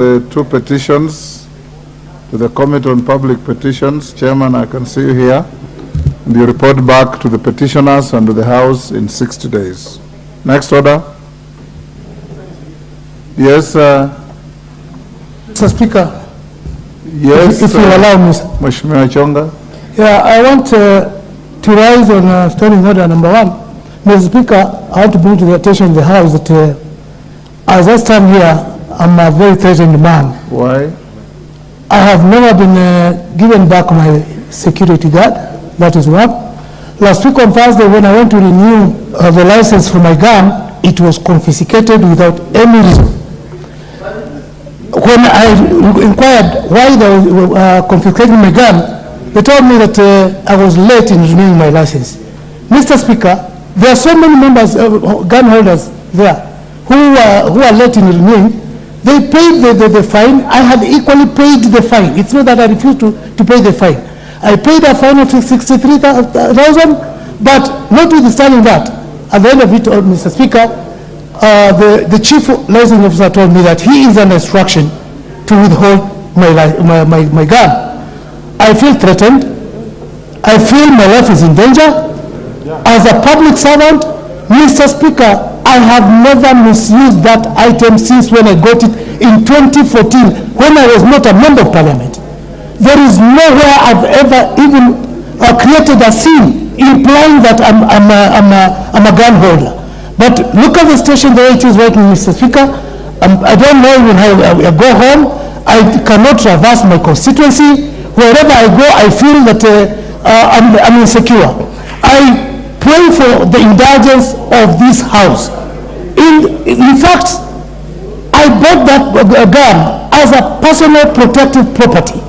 The two petitions to the Committee on Public Petitions. Chairman, I can see you here. And you report back to the petitioners and to the House in 60 days. Next order. Yes, Mr. Speaker. Yes, if you allow me. Mheshimiwa Chonga. Yeah, I want to rise on standing order number 1. Mr. Speaker, I want to bring to the attention of the House that as I stand here, I'm a very threatened man. Why? I have never been given back my security guard. That is one. Last week on Thursday, when I went to renew the license for my gun, it was confiscated without any reason. When I inquired why they were confiscating my gun, they told me that I was late in renewing my license. Mr. Speaker, there are so many members, gun holders there, who are late in renewing. They paid the fine. I had equally paid the fine. It's not that I refused to pay the fine. I paid a fine of 63,000, but notwithstanding that, at the end of it, Mr. Speaker, the chief licensing officer told me that he is under instruction to withhold my gun. I feel threatened. I feel my life is in danger. As a public servant, Mr. Speaker, I have never misused that item since when I got it in 2014, when I was not a member of parliament. There is nowhere I've ever even created a scene implying that I'm a gun holder. But look at the station the way it is right now, Mr. Speaker. I don't know even how I go home. I cannot traverse my constituency. Wherever I go, I feel that I'm insecure. I pray for the indulgence of this House. In fact, I bought that gun as a personal protective property.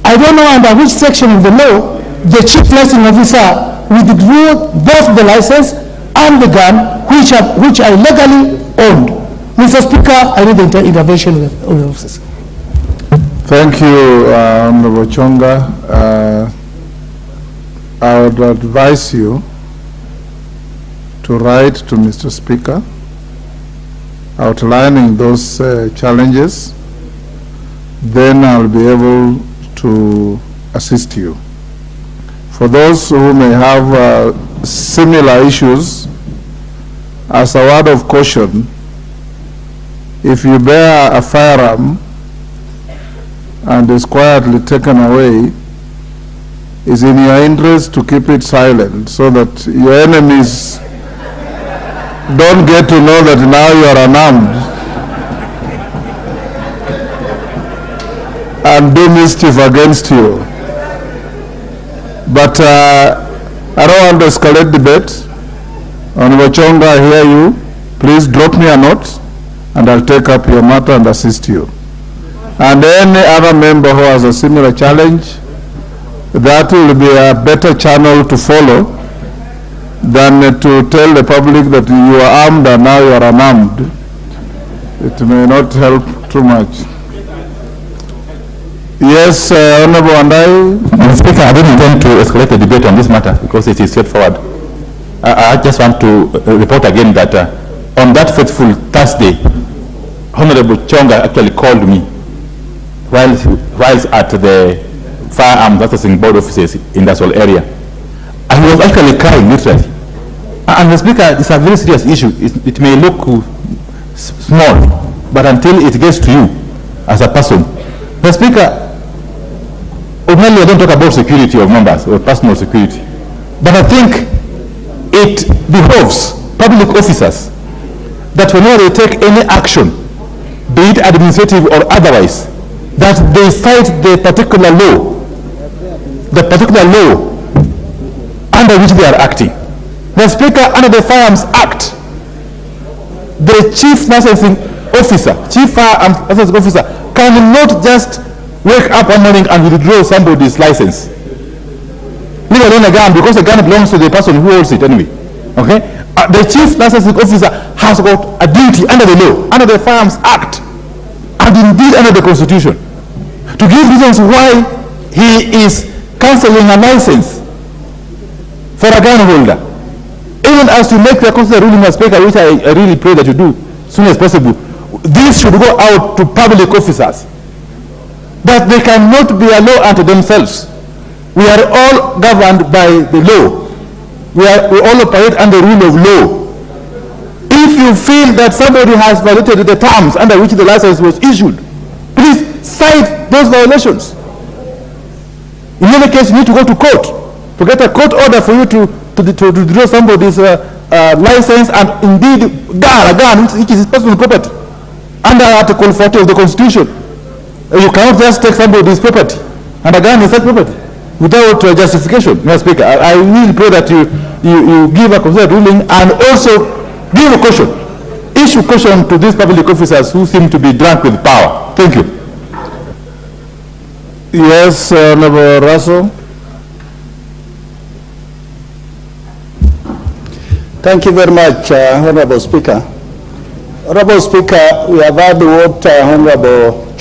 I don't know under which section of the law the chief licensing officer withdrew both the license and the gun which I legally owned. Mr. Speaker, I need the intervention of the officers. Thank you, Honorable Chonga. I would advise you to write to Mr. Speaker outlining those challenges. Then I'll be able to assist you. For those who may have similar issues, as a word of caution, if you bear a firearm and is quietly taken away, it's in your interest to keep it silent so that your enemies don't get to know that now you are unarmed and do mischief against you. But I don't want to escalate debate. Honorable Chonga, I hear you. Please drop me a note and I'll take up your matter and assist you. And any other member who has a similar challenge, that will be a better channel to follow than to tell the public that you are armed and now you are unarmed. It may not help too much. Yes, Honorable Wandayi. Mr. Speaker, I don't intend to escalate the debate on this matter because it is straightforward. I just want to report again that on that fateful Thursday, Honorable Chonga actually called me while at the firearms licensing board offices in that whole area. And he was actually crying, literally. And the Speaker, it's a very serious issue. It may look small, but until it gets to you as a person. The Speaker, ordinarily I don't talk about security of members or personal security, but I think it behoves public officers that whenever they take any action, be it administrative or otherwise, that they cite the particular law under which they are acting. The Speaker, under the Firearms Act, the chief licensing officer, cannot just wake up one morning and withdraw somebody's license. Leave alone a gun, because the gun belongs to the person who holds it anyway. Okay? The chief licensing officer has got a duty under the law, under the Firearms Act, and indeed under the Constitution, to give reasons why he is cancelling a license for a gun holder. Even as to make the constitutional ruling, Speaker, which I really pray that you do as soon as possible, this should go out to public officers, that they cannot be a law unto themselves. We are all governed by the law. We all operate under the rule of law. If you feel that somebody has violated the terms under which the license was issued, please cite those violations. In any case, you need to go to court to get a court order for you to withdraw somebody's license and indeed a gun, which is his personal property, under Article 40 of the Constitution. You cannot just take somebody's property, and a gun is such property, without justification. Mr. Speaker, I really pray that you give a considered ruling and also give a caution, issue caution to these public officers who seem to be drunk with power. Thank you. Yes, Honorable Russell. Thank you very much, Honorable Speaker. Honorable Speaker, we have heard what Honorable